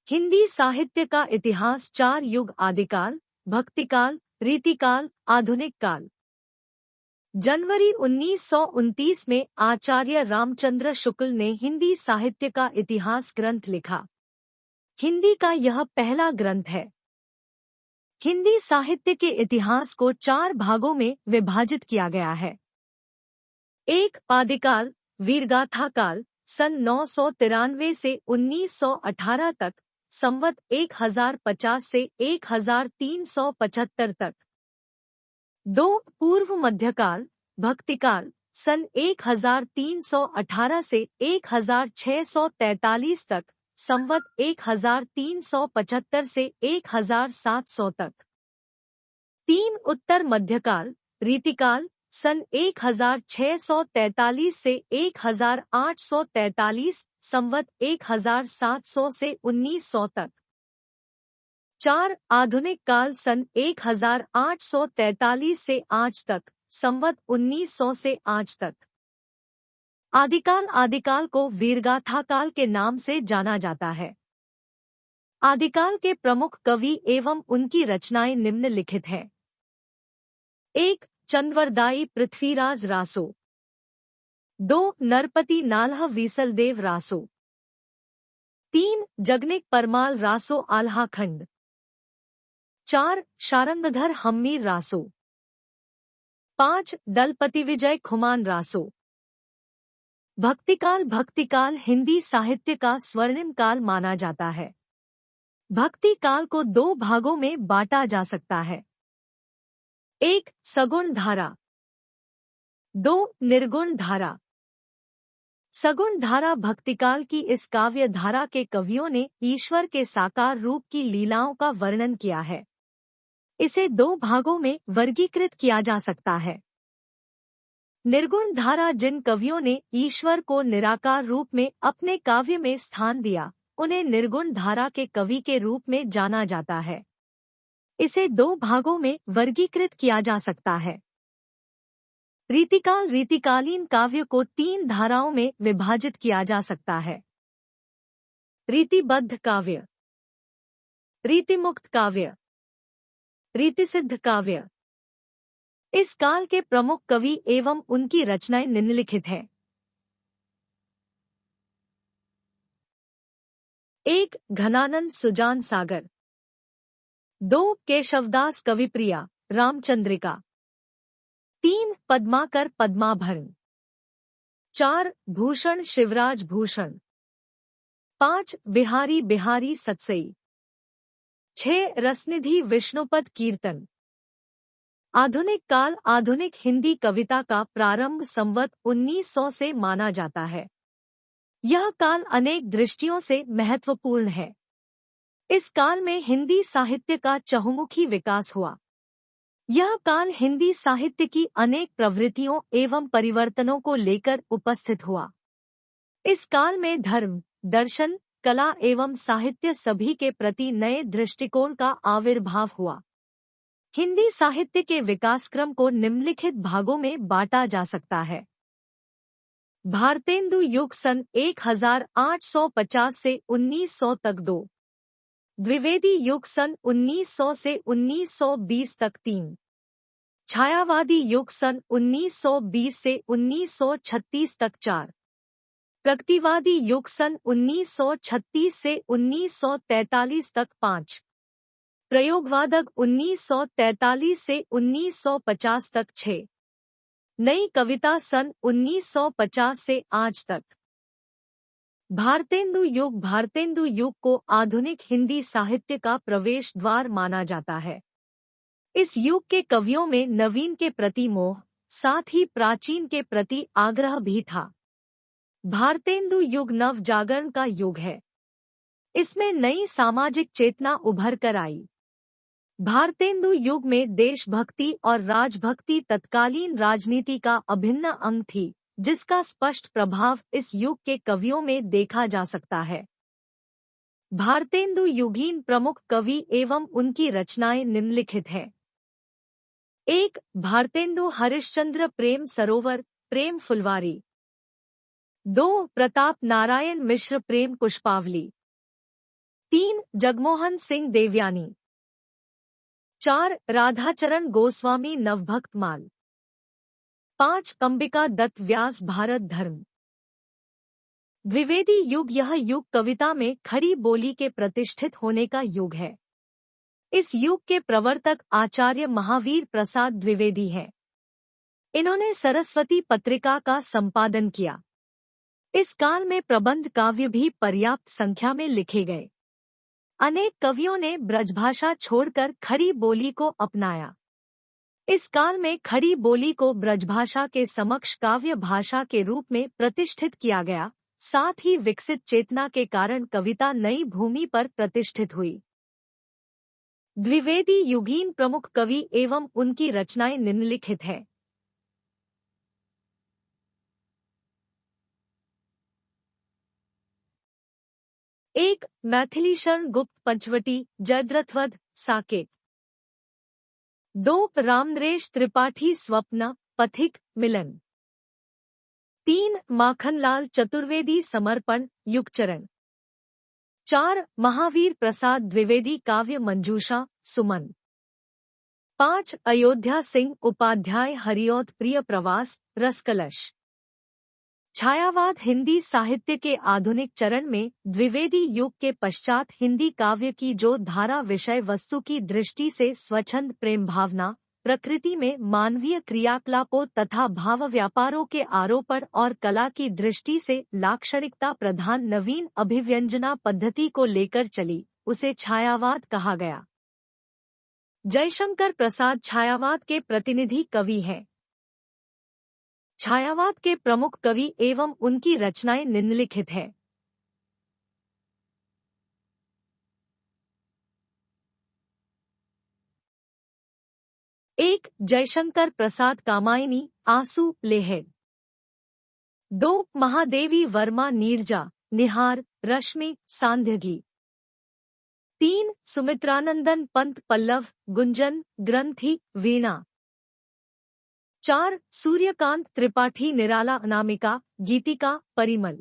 हिंदी साहित्य का इतिहास 4 युग आदिकाल, भक्तिकाल, रीतिकाल, आधुनिक काल। जनवरी 1929 में आचार्य रामचंद्र शुक्ल ने हिंदी साहित्य का इतिहास ग्रंथ लिखा। हिंदी का यह पहला ग्रंथ है। हिंदी साहित्य के इतिहास को 4 भागों में विभाजित किया गया है। 1. आदिकाल, वीरगाथा काल, सन 993 से 1918 तक, संवत 1050 से 1375 तक। 2. पूर्व मध्यकाल, भक्तिकाल, सन 1318 से 1643 तक, संवत 1375 से 1700 तक। 3. उत्तर मध्यकाल, रीतिकाल, सन 1643 से 1843, संवत 1700 से 1900 तक। 4. आधुनिक काल, सन 1843 से आज तक, संवत 1900 से आज तक। आदिकाल को वीरगाथा काल के नाम से जाना जाता है। आदिकाल के प्रमुख कवि एवं उनकी रचनाएं निम्नलिखित हैं। 1. चंद्रवरदाई पृथ्वीराज रासो। 2. नरपति नाल्ह वीसलदेव रासो। 3. जगनिक परमाल रासो आल्हा खंड। 4. शारंगधर हम्मीर रासो। 5. दलपति विजय खुमान रासो। भक्तिकाल हिंदी साहित्य का स्वर्णिम काल माना जाता है। भक्ति काल को 2 भागों में बांटा जा सकता है। 1. सगुण धारा। 2. निर्गुण धारा। सगुण धारा भक्तिकाल की इस काव्य धारा के कवियों ने ईश्वर के साकार रूप की लीलाओं का वर्णन किया है। इसे 2 भागों में वर्गीकृत किया जा सकता है। निर्गुण धारा जिन कवियों ने ईश्वर को निराकार रूप में अपने काव्य में स्थान दिया, उन्हें निर्गुण धारा के कवि के रूप में जाना जाता है। इसे 2 भागों में वर्गीकृत किया जा सकता है। रीतिकालीन काव्य को 3 धाराओं में विभाजित किया जा सकता है। रीतिबद्ध काव्य, रीतिमुक्त काव्य, रीतिसिद्ध काव्य। इस काल के प्रमुख कवि एवं उनकी रचनाएं निम्नलिखित हैं। 1. घनानंद सुजान सागर। 2. केशवदास कविप्रिया रामचंद्रिका। 3. पद्माकर पद्माभरण। 4. भूषण शिवराज भूषण। 5. बिहारी सतसई। 6. रसनिधि विष्णुपद कीर्तन। आधुनिक काल आधुनिक हिंदी कविता का प्रारंभ संवत 1900 से माना जाता है। यह काल अनेक दृष्टियों से महत्वपूर्ण है। इस काल में हिंदी साहित्य का चहुमुखी विकास हुआ। यह काल हिंदी साहित्य की अनेक प्रवृत्तियों एवं परिवर्तनों को लेकर उपस्थित हुआ। इस काल में धर्म, दर्शन, कला एवं साहित्य सभी के प्रति नए दृष्टिकोण का आविर्भाव हुआ। हिंदी साहित्य के विकासक्रम को निम्नलिखित भागों में बांटा जा सकता है। भारतेंदु युग सन 1850 से 1900 तक 2। द्विवेदी युग सन 1900 से 1920 तक 3। छायावादी युग सन 1920 से 1936 तक 4। प्रगतिवादी युग सन 1936 से 1943 तक 5। प्रयोगवादक 1943 से 1950 तक 6। नई कविता सन 1950 से आज तक। भारतेंदु युग को आधुनिक हिंदी साहित्य का प्रवेश द्वार माना जाता है। इस युग के कवियों में नवीन के प्रति मोह, साथ ही प्राचीन के प्रति आग्रह भी था। भारतेंदु युग नव जागरण का युग है। इसमें नई सामाजिक चेतना उभर कर आई। भारतेंदु युग में देशभक्ति और राजभक्ति तत्कालीन राजनीति का अभिन्न अंग थी, जिसका स्पष्ट प्रभाव इस युग के कवियों में देखा जा सकता है। भारतेंदु युगीन प्रमुख कवि एवं उनकी रचनाएं निम्नलिखित हैं। 1. भारतेंदु हरिश्चंद्र प्रेम सरोवर प्रेम फुलवारी। 2. प्रताप नारायण मिश्र प्रेम पुष्पावली। 3 जगमोहन सिंह देवयानी। 4 राधाचरण गोस्वामी नवभक्त माल। 5 अंबिका दत्त व्यास भारत धर्म। द्विवेदी युग। यह युग कविता में खड़ी बोली के प्रतिष्ठित होने का युग है। इस युग के प्रवर्तक आचार्य महावीर प्रसाद द्विवेदी हैं। इन्होंने सरस्वती पत्रिका का संपादन किया। इस काल में प्रबंध काव्य भी पर्याप्त संख्या में लिखे गए। अनेक कवियों ने ब्रजभाषा छोड़कर खड़ी बोली को अपनाया। इस काल में खड़ी बोली को ब्रजभाषा के समक्ष काव्य भाषा के रूप में प्रतिष्ठित किया गया। साथ ही विकसित चेतना के कारण कविता नई भूमि पर प्रतिष्ठित हुई। द्विवेदी युगीन प्रमुख कवि एवं उनकी रचनाएं निम्नलिखित है। एक मैथिली शरण गुप्त पंचवटी जयद्रथवध साकेत। 2 रामनरेश त्रिपाठी स्वप्न पथिक मिलन। 3 माखनलाल चतुर्वेदी समर्पण युगचरण। 4 महावीर प्रसाद द्विवेदी काव्य मंजूषा सुमन। 5 अयोध्या सिंह उपाध्याय हरिऔध प्रिय प्रवास रसकलश। छायावाद हिंदी साहित्य के आधुनिक चरण में द्विवेदी युग के पश्चात हिंदी काव्य की जो धारा विषय वस्तु की दृष्टि से स्वच्छंद प्रेम भावना, प्रकृति में मानवीय क्रियाकलापों तथा भाव व्यापारों के आरोपण और कला की दृष्टि से लाक्षणिकता प्रधान नवीन अभिव्यंजना पद्धति को लेकर चली, उसे छायावाद कहा गया। जयशंकर प्रसाद छायावाद के प्रतिनिधि कवि हैं। छायावाद के प्रमुख कवि एवं उनकी रचनाएं निम्नलिखित है। एक जयशंकर प्रसाद कामायनी आंसू लेहड़। 2 महादेवी वर्मा नीरजा निहार रश्मि सांध्यगी। 3 सुमित्रानंदन पंत पल्लव गुंजन ग्रंथि वीणा। 4 सूर्यकांत त्रिपाठी निराला अनामिका गीतिका परिमल।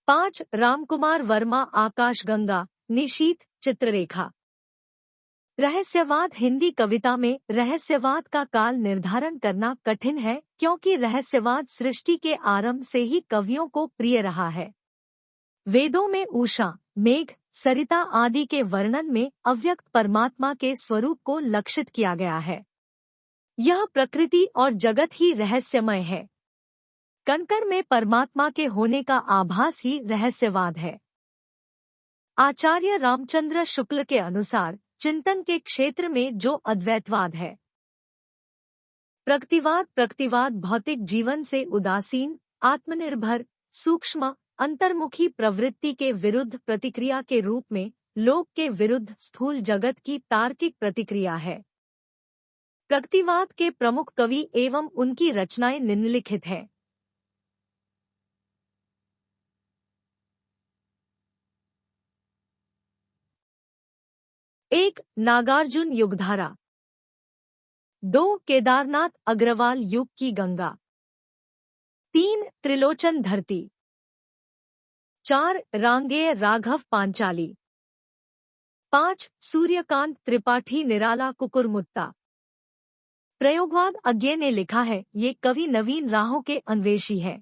5 रामकुमार वर्मा आकाशगंगा निशीथ चित्ररेखा। रहस्यवाद हिंदी कविता में रहस्यवाद का काल निर्धारण करना कठिन है, क्योंकि रहस्यवाद सृष्टि के आरंभ से ही कवियों को प्रिय रहा है। वेदों में उषा, मेघ, सरिता आदि के वर्णन में अव्यक्त परमात्मा के स्वरूप को लक्षित किया गया है। यह प्रकृति और जगत ही रहस्यमय है। कण-कण में परमात्मा के होने का आभास ही रहस्यवाद है। आचार्य रामचंद्र शुक्ल के अनुसार चिंतन के क्षेत्र में जो अद्वैतवाद है। प्रकृतिवाद भौतिक जीवन से उदासीन, आत्मनिर्भर, सूक्ष्म, अंतर्मुखी प्रवृत्ति के विरुद्ध प्रतिक्रिया के रूप में लोक के विरुद्ध स्थूल जगत की तार्किक प्रतिक्रिया है। प्रकृतिवाद के प्रमुख कवि एवं उनकी रचनाएं निम्नलिखित है। एक नागार्जुन युगधारा। 2 केदारनाथ अग्रवाल युग की गंगा। 3 त्रिलोचन धरती। 4 रांगेय राघव पांचाली। 5 सूर्यकांत त्रिपाठी निराला कुकुरमुत्ता। प्रयोगवाद अज्ञे ने लिखा है, ये कवि नवीन राहों के अन्वेषी है।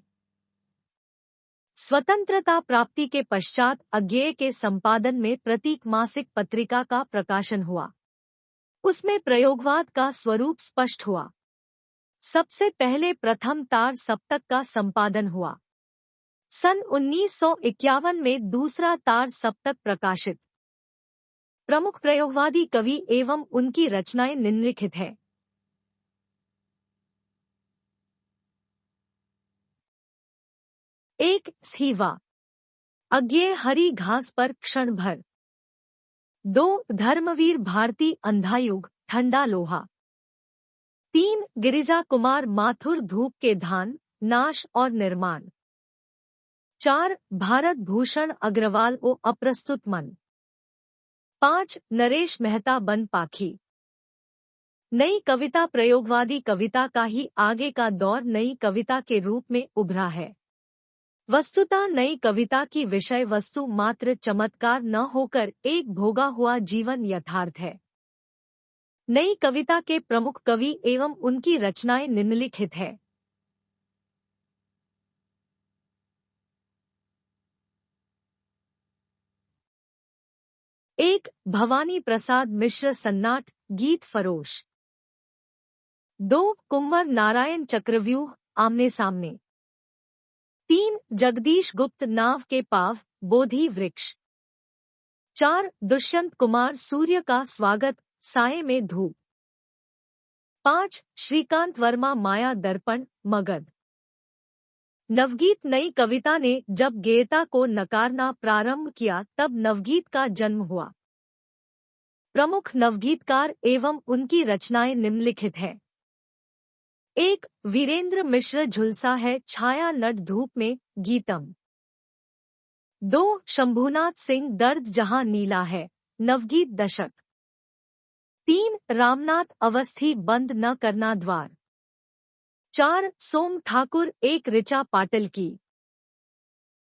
स्वतंत्रता प्राप्ति के पश्चात अज्ञेय के संपादन में प्रतीक मासिक पत्रिका का प्रकाशन हुआ। उसमें प्रयोगवाद का स्वरूप स्पष्ट हुआ। सबसे पहले प्रथम तार सप्तक का संपादन हुआ। सन 1951 में दूसरा तार सप्तक प्रकाशित। प्रमुख प्रयोगवादी कवि एवं उनकी रचनाएं निम्नलिखित है। एक सीवा। अज्ञेय हरी घास पर क्षण भर। 2 धर्मवीर भारती अंधायुग ठंडा लोहा। 3 गिरिजा कुमार माथुर धूप के धान नाश और निर्माण। 4 भारत भूषण अग्रवाल ओ अप्रस्तुत मन। 5 नरेश मेहता बन पाखी। नई कविता प्रयोगवादी कविता का ही आगे का दौर नई कविता के रूप में उभरा है। वस्तुतः नई कविता की विषय वस्तु मात्र चमत्कार न होकर एक भोगा हुआ जीवन यथार्थ है। नई कविता के प्रमुख कवि एवं उनकी रचनाएं निम्नलिखित है। एक, भवानी प्रसाद मिश्र सन्नाट, गीत फरोश। 2, कुंवर नारायण चक्रव्यूह, आमने सामने। 3, जगदीश गुप्त नाव के पाव, बोधि वृक्ष। 4, दुष्यंत कुमार सूर्य का स्वागत, साये में धूप। 5, श्रीकांत वर्मा माया दर्पण, मगध। नवगीत नई कविता ने जब गेयता को नकारना प्रारंभ किया तब नवगीत का जन्म हुआ। प्रमुख नवगीतकार एवं उनकी रचनाएं निम्नलिखित है। 1, वीरेंद्र मिश्र झुलसा है छाया नट धूप में, गीतम। 2, शंभुनाथ सिंह दर्द जहां नीला है, नवगीत दशक। 3, रामनाथ अवस्थी बंद न करना द्वार। 4, सोम ठाकुर एक ऋचा पाटल की,